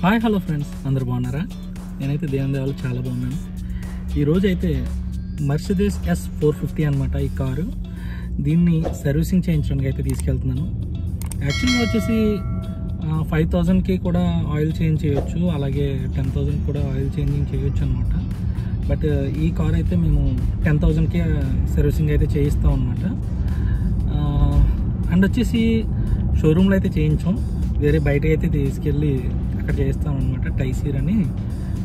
Hi hello friends, అందరు బాగున్నారా? నేనైతే దేవుని దేవాలు చాలా బాగున్నాను. ఈరోజు అయితే మర్సిడీస్ S450 అనమాట ఈ కారు. దీన్ని సర్వీసింగ్ చేయించడానికి అయితే తీసుకెళ్తున్నాను. యాక్చువల్గా వచ్చేసి 5,000కి కూడా ఆయిల్ చేంజ్ చేయొచ్చు, అలాగే 10,000 కూడా ఆయిల్ చేంజింగ్ చేయొచ్చు అనమాట. బట్ ఈ కార్ అయితే మేము 10,000కి సర్వీసింగ్ అయితే చేయిస్తాం అనమాట. అండ్ వచ్చేసి షోరూమ్లో అయితే చేయించాం, వేరే బయటకి అయితే తీసుకెళ్ళి అక్కడ చేస్తాం అనమాట. టైసీర్ అని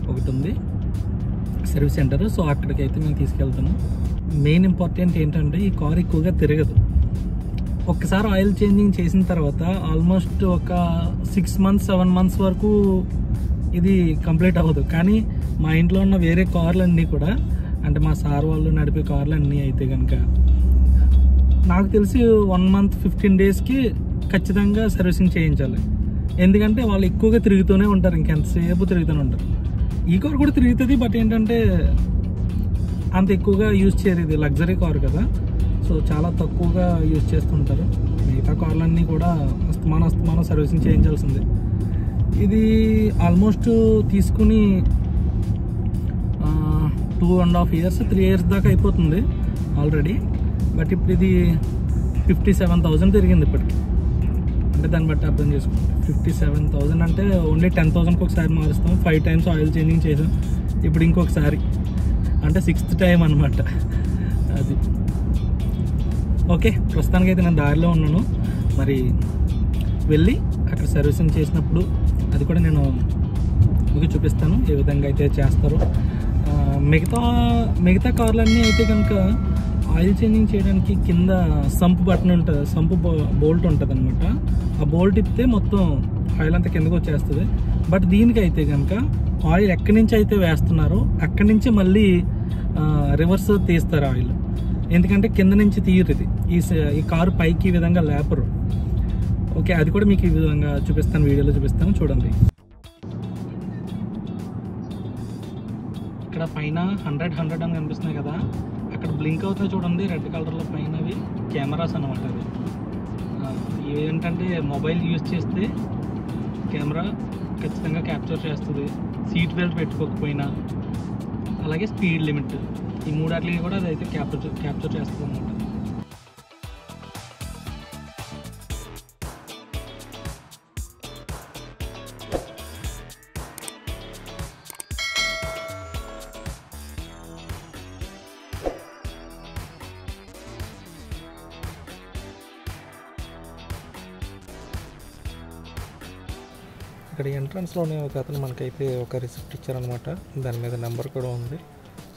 ఒకటి ఉంది సర్వీస్ సెంటర్, సో అక్కడికి అయితే మేము తీసుకెళ్తాము. మెయిన్ ఇంపార్టెంట్ ఏంటంటే ఈ కార్ ఎక్కువగా తిరగదు. ఒక్కసారి ఆయిల్ చేంజింగ్ చేసిన తర్వాత ఆల్మోస్ట్ ఒక 6 months 7 months వరకు ఇది కంప్లీట్ అవ్వదు. కానీ మా ఇంట్లో ఉన్న వేరే కార్లన్నీ కూడా, అంటే మా సార్ వాళ్ళు నడిపే కార్లన్నీ అయితే కనుక నాకు తెలిసి 1 month 15 daysకి ఖచ్చితంగా సర్వీసింగ్ చేయించాలి. ఎందుకంటే వాళ్ళు ఎక్కువగా తిరుగుతూనే ఉంటారు, ఇంకెంతసేపు తిరుగుతూనే ఉంటారు. ఈ కార్ కూడా తిరుగుతుంది, బట్ ఏంటంటే అంత ఎక్కువగా యూజ్ చేయరు, ఇది లగ్జరీ కార్ కదా, సో చాలా తక్కువగా యూజ్ చేస్తుంటారు. మిగతా కార్లన్నీ కూడా అస్తమానం సర్వీసింగ్ చేయించాల్సిందే. ఇది ఆల్మోస్ట్ తీసుకుని 2.5 years 3 years దాకా అయిపోతుంది ఆల్రెడీ. బట్ ఇప్పుడు ఇది 57,000 తిరిగింది ఇప్పటికి. అంటే దాన్ని బట్టి అర్థం చేసుకోండి, 57,000 అంటే ఓన్లీ 10,000కి ఒకసారి మారుస్తాం. 5 times ఆయిల్ చేంజింగ్ చేసాం, ఇప్పుడు ఇంకొకసారి అంటే 6th time అనమాట అది. ఓకే, ప్రస్తుతానికి అయితే నేను దారిలో ఉన్నాను. మరి వెళ్ళి అక్కడ సర్వీసింగ్ చేసినప్పుడు అది కూడా నేను మీకు చూపిస్తాను ఏ విధంగా అయితే చేస్తారో. మిగతా కార్లన్నీ అయితే కనుక ఆయిల్ చేంజింగ్ చేయడానికి కింద సంప్ బటన్ ఉంటుంది, సంప్ బోల్ట్ ఉంటుంది అనమాట. ఆ బోల్ట్ తిప్పితే మొత్తం ఆయిల్ అంతా కిందకు వచ్చేస్తుంది. బట్ దీనికి అయితే కనుక ఆయిల్ ఎక్కడి నుంచి అయితే వేస్తున్నారో అక్కడి నుంచి మళ్ళీ రివర్స్ తీస్తారు ఆయిల్. ఎందుకంటే కింద నుంచి తీయరు, ఇది ఈ కారు పైకి ఈ విధంగా లేపరు. ఓకే, అది కూడా మీకు ఈ విధంగా చూపిస్తాను, వీడియోలో చూపిస్తాను, చూడండి. ఇక్కడ పైన 100 అని కనిపిస్తున్నాయి కదా, అక్కడ బ్లింక్ అవుతుంది చూడండి రెడ్ కలర్లో పైన, అవి కెమెరాస్ అనమాట. అవి ఏంటంటే మొబైల్ యూజ్ చేస్తే కెమెరా ఖచ్చితంగా క్యాప్చర్ చేస్తుంది, సీట్ బెల్ట్ పెట్టుకోకపోయినా, అలాగే స్పీడ్ లిమిట్, ఈ మూడాటికి కూడా అది అయితే క్యాప్చర్ చేస్తుంది అనమాట. ఇక్కడ ఎంట్రన్స్లోనే ఒక అతను మనకైతే ఒక రిసిప్ట్ ఇచ్చారనమాట, దాని మీద నెంబర్ కూడా ఉంది.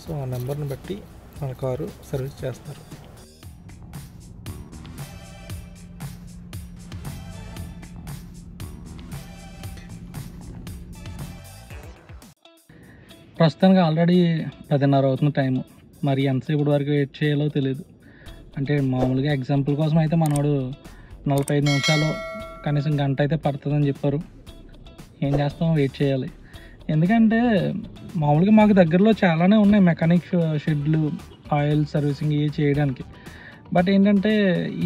సో ఆ నెంబర్ని బట్టి మన కారు సర్వీస్ చేస్తారు. ప్రస్తుతానికి ఆల్రెడీ 10:30 అవుతుంది టైము. మరి ఎంతసేపు వరకు వెయిట్ చేయాలో తెలియదు. అంటే మామూలుగా ఎగ్జాంపుల్ కోసం అయితే మనోడు 45 నిమిషాలు కనీసం గంట అయితే పడుతుందని చెప్పారు. ఏం చేస్తాం, వెయిట్ చేయాలి. ఎందుకంటే మామూలుగా మాకు దగ్గరలో చాలానే ఉన్నాయి మెకానిక్ షెడ్లు, ఆయిల్ సర్వీసింగ్ ఇవి చేయడానికి. బట్ ఏంటంటే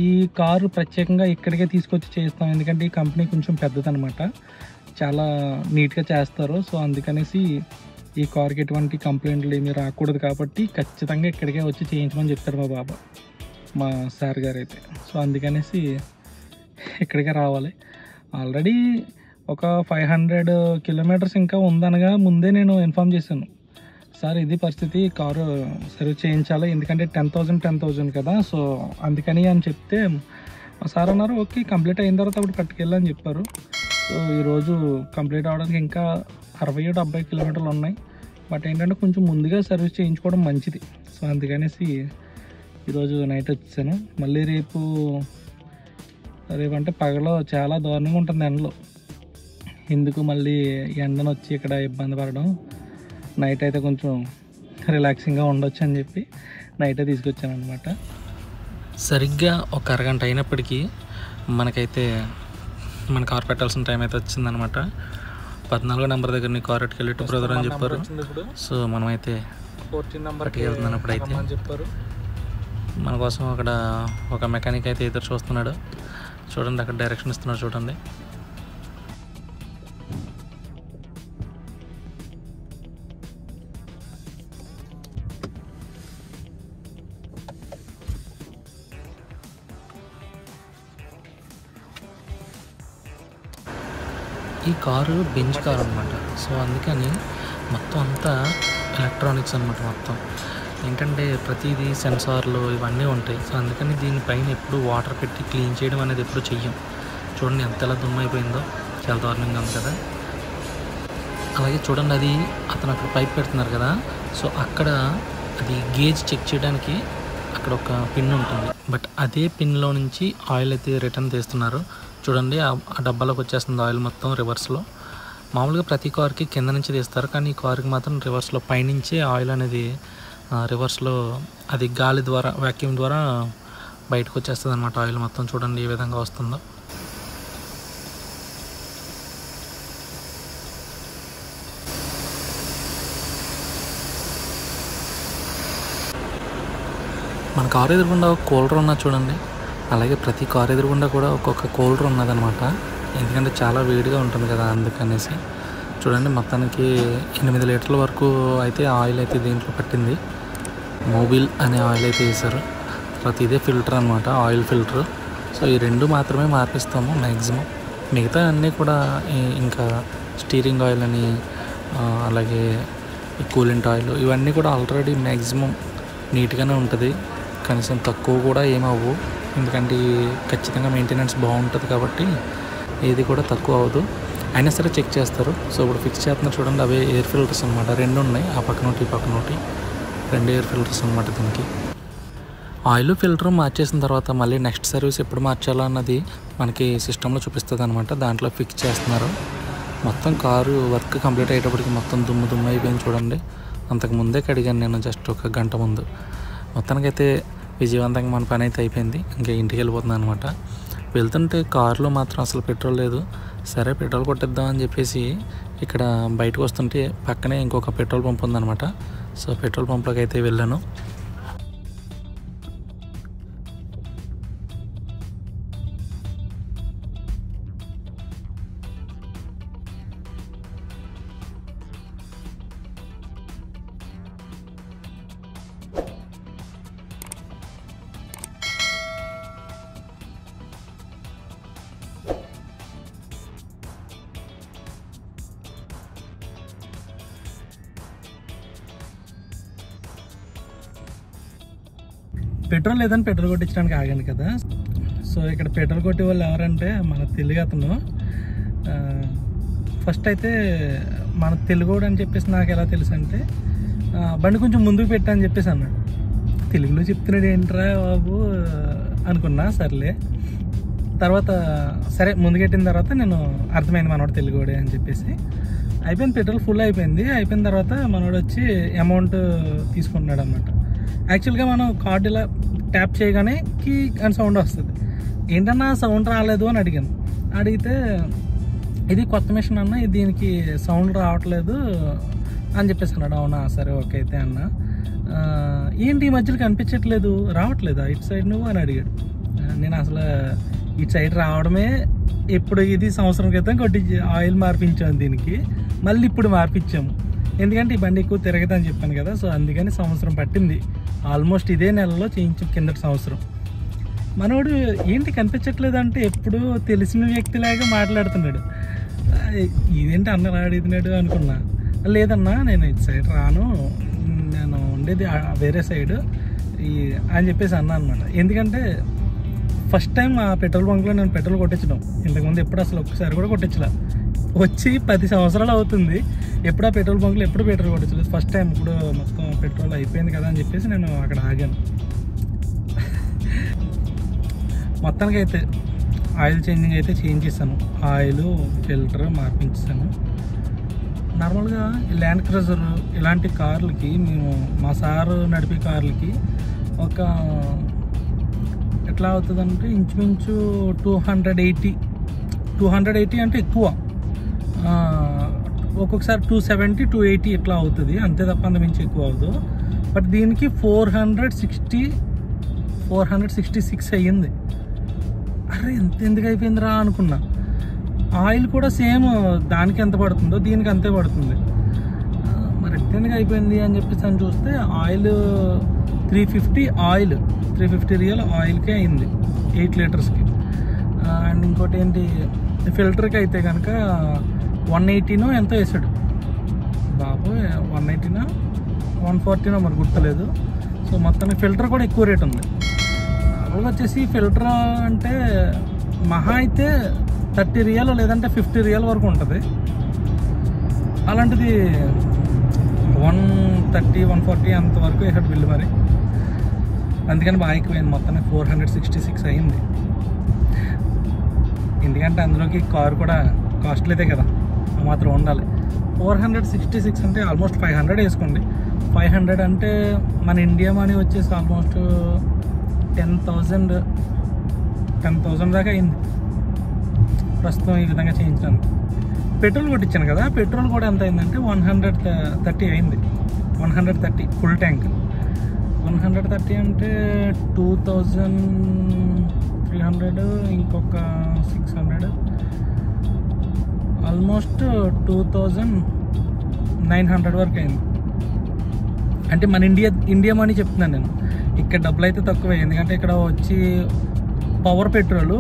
ఈ కారు ప్రత్యేకంగా ఇక్కడికే తీసుకొచ్చి చేస్తాం, ఎందుకంటే ఈ కంపెనీ కొంచెం పెద్దదనమాట, చాలా నీట్గా చేస్తారు. సో అందుకనేసి ఈ కార్కి ఎటువంటి కంప్లైంట్లు ఏమీ రాకూడదు కాబట్టి ఖచ్చితంగా ఇక్కడికే వచ్చి చేయించమని చెప్తారు మా బాబా, మా సార్ గారు అయితే. సో అందుకనేసి ఇక్కడికే రావాలి. ఆల్రెడీ ఒక 500 kilometers ఇంకా ఉందనగా ముందే నేను ఇన్ఫామ్ చేశాను, సార్ ఇది పరిస్థితి, కారు సర్వీస్ చేయించాలి, ఎందుకంటే 10,000 కదా, సో అందుకని అని చెప్తే సార్ అన్నారు ఓకే కంప్లీట్ అయిన తర్వాత అప్పుడు పట్టుకెళ్ళని చెప్పారు. సో ఈరోజు కంప్లీట్ అవ్వడానికి ఇంకా 60-70 kilometers ఉన్నాయి. బట్ ఏంటంటే కొంచెం ముందుగా సర్వీస్ చేయించుకోవడం మంచిది. సో అందుకనేసి ఈరోజు నైట్ వచ్చాను. మళ్ళీ రేపు అంటే పగలో చాలా దారుణంగా ఉంటుంది ఎండలో, ఎందుకు మళ్ళీ ఎండను వచ్చి ఇక్కడ ఇబ్బంది పడడం, నైట్ అయితే కొంచెం రిలాక్సింగ్గా ఉండొచ్చు అని చెప్పి నైటే తీసుకొచ్చాను అనమాట. సరిగ్గా ఒక అరగంట అయినప్పటికీ మనకైతే మన కార్ పెట్టాల్సిన టైం అయితే వచ్చిందనమాట. 14 నెంబర్ దగ్గర నీ కార్ ఎట్టుకెళ్ళి బ్రదర్ అని చెప్పారు. సో మనమైతే 14 నెంబర్కి వెళ్తున్నాను. అప్పుడైతే చెప్పారు మన కోసం అక్కడ ఒక మెకానిక్ అయితే ఎదురు చూస్తున్నాడు. చూడండి, అక్కడ డైరెక్షన్ ఇస్తున్నాడు చూడండి. ఈ కారు బెంజ్ కార్ అనమాట. సో అందుకని మొత్తం అంతా ఎలక్ట్రానిక్స్ అనమాట. మొత్తం ఏంటంటే ప్రతిదీ సెన్సార్లు ఇవన్నీ ఉంటాయి. సో అందుకని దీనిపైన ఎప్పుడు వాటర్ పెట్టి క్లీన్ చేయడం అనేది ఎప్పుడు చెయ్యం. చూడండి ఎంతలా దుమ్ము అయిపోయిందో, చాలా దారుణంగా ఉంది కదా. అలాగే చూడండి, అది అతను అక్కడ పైప్ పెడుతున్నారు కదా, సో అక్కడ అది గేజ్ చెక్ చేయడానికి అక్కడ ఒక పిన్ ఉంటుంది. బట్ అదే పిన్లో నుంచి ఆయిల్ అయితే రిటర్న్ తీస్తున్నారు. చూడండి ఆ డబ్బాలోకి వచ్చేస్తుంది ఆయిల్ మొత్తం రివర్స్లో. మామూలుగా ప్రతి కార్కి కింద నుంచి తీస్తారు, కానీ ఈ కార్కి మాత్రం రివర్స్లో పైనుంచే ఆయిల్ అనేది రివర్స్లో అది గాలి ద్వారా వ్యాక్యూమ్ ద్వారా బయటకు వచ్చేస్తుంది అనమాట. ఆయిల్ మొత్తం చూడండి ఏ విధంగా వస్తుందో. మన కారు ఎదురుగుండా ఒక కూలర్ ఉన్నది చూడండి. అలాగే ప్రతి కారు ఎదురుగుండా కూడా ఒక్కొక్క కూలర్ ఉన్నదనమాట. ఎందుకంటే చాలా వేడిగా ఉంటుంది కదా, అందుకనేసి. చూడండి మొత్తానికి 8 లీటర్ల వరకు అయితే ఆయిల్ అయితే దీంట్లో పట్టింది. మొబిల్ అనే ఆయిల్ అయితే వేశారు. తర్వాత ఇదే ఫిల్టర్ అనమాట, ఆయిల్ ఫిల్టర్. సో ఈ రెండు మాత్రమే మార్పిస్తాము మ్యాక్సిమం. మిగతా అన్నీ కూడా ఇంకా స్టీరింగ్ ఆయిల్ అని, అలాగే కూలెంట్ ఆయిల్, ఇవన్నీ కూడా ఆల్రెడీ మ్యాక్సిమం నీట్గానే ఉంటుంది. కనీసం తక్కువ కూడా ఏమవ్వు, ఎందుకంటే ఖచ్చితంగా మెయింటెనెన్స్ బాగుంటుంది కాబట్టి ఏది కూడా తక్కువ అవ్వదు. అయినా సరే చెక్ చేస్తారు. సో ఇప్పుడు ఫిక్స్ చేస్తున్నారు చూడండి, అవే ఎయిర్ ఫిల్టర్స్ అనమాట. 2 ఉన్నాయి, ఆ పక్కన ఒకటి ఈ పక్కన ఒకటి, 2 ఎయిర్ ఫిల్టర్స్ అనమాట దీనికి. ఆయిల్ ఫిల్టర్ మార్చేసిన తర్వాత మళ్ళీ నెక్స్ట్ సర్వీస్ ఎప్పుడు మార్చాలో అన్నది మనకి సిస్టంలో చూపిస్తుంది అనమాట. దాంట్లో ఫిక్స్ చేస్తున్నారు. మొత్తం కారు వర్క్ కంప్లీట్ అయ్యేటప్పటికి మొత్తం దుమ్ము అయిపోయింది చూడండి. అంతకు ముందే కడిగాను నేను, జస్ట్ ఒక గంట ముందు. మొత్తానికైతే విజయవంతంగా మన పని అయితే అయిపోయింది. ఇంకా ఇంటికి వెళ్ళిపోతుంది అనమాట. వెళ్తుంటే కారులో మాత్రం అసలు పెట్రోల్ లేదు. సరే పెట్రోల్ కొట్టిద్దాం అని చెప్పేసి ఇక్కడ బయటకు వస్తుంటే పక్కనే ఇంకొక పెట్రోల్ పంప్ ఉందన్నమాట. సో పెట్రోల్ పంప్లోకి అయితే వెళ్ళాను. పెట్రోల్ లేదని పెట్రోల్ కొట్టించడానికి ఆగాను కదా. సో ఇక్కడ పెట్రోల్ కొట్టే వాళ్ళు ఎవరంటే మన తెలుగు అతను. ఫస్ట్ అయితే మన తెలుగోడు అని చెప్పేసి నాకు ఎలా తెలుసు అంటే, బండి కొంచెం ముందుకు పెట్టని చెప్పేసి అన్నాడు. తెలుగులో చెప్తున్నాడు ఏంట్రా బాబు అనుకున్నా. సర్లే, తర్వాత సరే ముందుకెట్టిన తర్వాత నేను అర్థమైంది మనోడు తెలుగోడే అని చెప్పేసి. అయిపోయింది, పెట్రోల్ ఫుల్ అయిపోయింది. అయిపోయిన తర్వాత మనోడు వచ్చి అమౌంట్ తీసుకుంటున్నాడు అన్నమాట. యాక్చువల్గా మనం కార్డు ఇలా ట్యాప్ చేయగానే కీ అని సౌండ్ వస్తుంది. ఏంటన్నా సౌండ్ రాలేదు అని అడిగాను. అడిగితే ఇది కొత్త మిషన్ అన్న, దీనికి సౌండ్ రావట్లేదు అని చెప్పేసి అన్నాడు. అవునా సరే ఓకే అయితే అన్న. ఏంటి ఈ మధ్యలో కనిపించట్లేదు, రావట్లేదా ఇటు సైడ్ నువ్వు అని అడిగాడు. నేను అసలు ఇటు సైడ్ రావడమే ఇప్పుడు ఇది సంవత్సరం క్రితం కొట్టించి ఆయిల్ మార్పించాము దీనికి, మళ్ళీ ఇప్పుడు మార్పించాము. ఎందుకంటే ఈ బండి ఎక్కువ తిరగదని చెప్పాను కదా. సో అందుకని సంవత్సరం పట్టింది. ఆల్మోస్ట్ ఇదే నెలలో చేయించాం, కిందటి సంవత్సరం. మనోడు ఏంటి కనిపించట్లేదు అంటే ఎప్పుడు తెలిసిన వ్యక్తిలాగా మాట్లాడుతున్నాడు. ఇదేంటి అన్న రాడుతున్నాడు అనుకున్నా. లేదన్నా నేను ఇటు సైడ్ రాను, నేను ఉండేది వేరే సైడు అని చెప్పేసి అన్నా అనమాట. ఎందుకంటే ఫస్ట్ టైం ఆ పెట్రోల్ బంక్లో నేను పెట్రోల్ కొట్టించడం. ఇంతకుముందు ఎప్పుడు అసలు ఒక్కసారి కూడా కొట్టించలే. వచ్చి 10 సంవత్సరాలు అవుతుంది, ఎప్పుడు ఆ పెట్రోల్ బంక్లో ఎప్పుడు పెట్రోల్ కొట్టించలేదు. ఫస్ట్ టైం ఇప్పుడు మొత్తం పెట్రోల్ అయిపోయింది కదా అని చెప్పేసి నేను అక్కడ ఆగాను. మొత్తానికి అయితే ఆయిల్ చేంజింగ్ అయితే చేంజ్ చేశాను. ఆయిల్ ఫిల్టర్ మార్పించాను. నార్మల్గా ల్యాండ్ క్రూజర్ ఇలాంటి కార్లకి మేము మా సారు నడిపే కార్లకి ఒక ఎట్లా అవుతుందంటే ఇంచుమించు 280 అంటే ఎక్కువ. ఒక్కొక్కసారి 270, 280 ఇట్లా అవుతుంది, అంతే తప్ప అంత మించి ఎక్కువ అవ్వదు. బట్ దీనికి 466 అయ్యింది. అరే ఎందుకు అయిపోయిందిరా అనుకున్నా. ఆయిల్ కూడా సేమ్ దానికి ఎంత పడుతుందో దీనికి అంతే పడుతుంది. మరి ఎందుకు అయిపోయింది అని చెప్పేసి అని చూస్తే ఆయిల్ 350 రియల్ ఆయిల్కే అయింది 8 లీటర్స్కి. అండ్ ఇంకోటి ఏంటి, ఫిల్టర్కి అయితే కనుక 180 ఎంతో వేసాడు బాబు, 180 140 మరి గుర్తులేదు. సో మొత్తానికి ఫిల్టర్ కూడా ఎక్కువ రేట్ ఉంది. నార్మల్గా వచ్చేసి ఫిల్టర్ అంటే మహా అయితే 30 రియల్ లేదంటే 50 రియల్ వరకు ఉంటుంది. అలాంటిది 130 140 అంతవరకు వేసాడు బిల్లు మరి. అందుకని బాగా ఎక్కువైంది, మొత్తానికి 466 అయింది. ఎందుకంటే అందులోకి కారు కూడా కాస్ట్లీదే కదా, మాత్రం ఉండాలి. 466 అంటే ఆల్మోస్ట్ 500 వేసుకోండి. 500 అంటే మన ఇండియా మనీ వచ్చేసి ఆల్మోస్ట్ 10,000 దాకా అయింది ప్రస్తుతం ఈ విధంగా చేయించడానికి. పెట్రోల్ కొట్టించాను కదా, పెట్రోల్ కూడా ఎంత అయిందంటే 130 అయింది. 130 ఫుల్ ట్యాంక్. 130 అంటే 2,300 ఇంకొక 600 ఆల్మోస్ట్ 2,900 వరకు అయింది. అంటే మన ఇండియా మనీ చెప్తున్నాను నేను. ఇక్కడ డబ్బులు అయితే తక్కువే, ఎందుకంటే ఇక్కడ వచ్చి పవర్ పెట్రోల్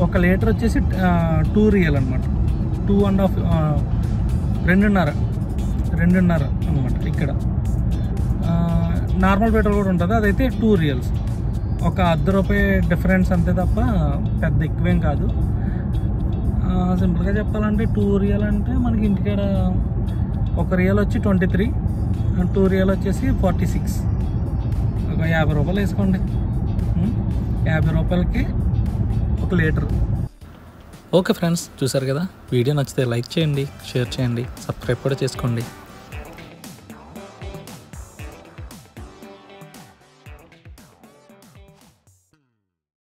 1 లీటర్ వచ్చేసి 2 రియల్ అనమాట. 2.5 2.5 అనమాట. ఇక్కడ నార్మల్ పెట్రోల్ కూడా ఉంటుంది, అదైతే 2 రియల్స్. ఒక ₹10 డిఫరెన్స్ అంతే తప్ప పెద్ద ఎక్కువేం కాదు. సింపుల్గా చెప్పాలంటే 2 రియల్ అంటే మనకి ఇంటికాడ 1 రియల్ వచ్చి 23, 2 రియల్ వచ్చేసి 46. ఒక ₹50 వేసుకోండి. ₹50కి 1 లీటర్. ఓకే ఫ్రెండ్స్, చూసారు కదా. వీడియో నచ్చితే లైక్ చేయండి, షేర్ చేయండి, సబ్స్క్రైబ్ కూడా చేసుకోండి.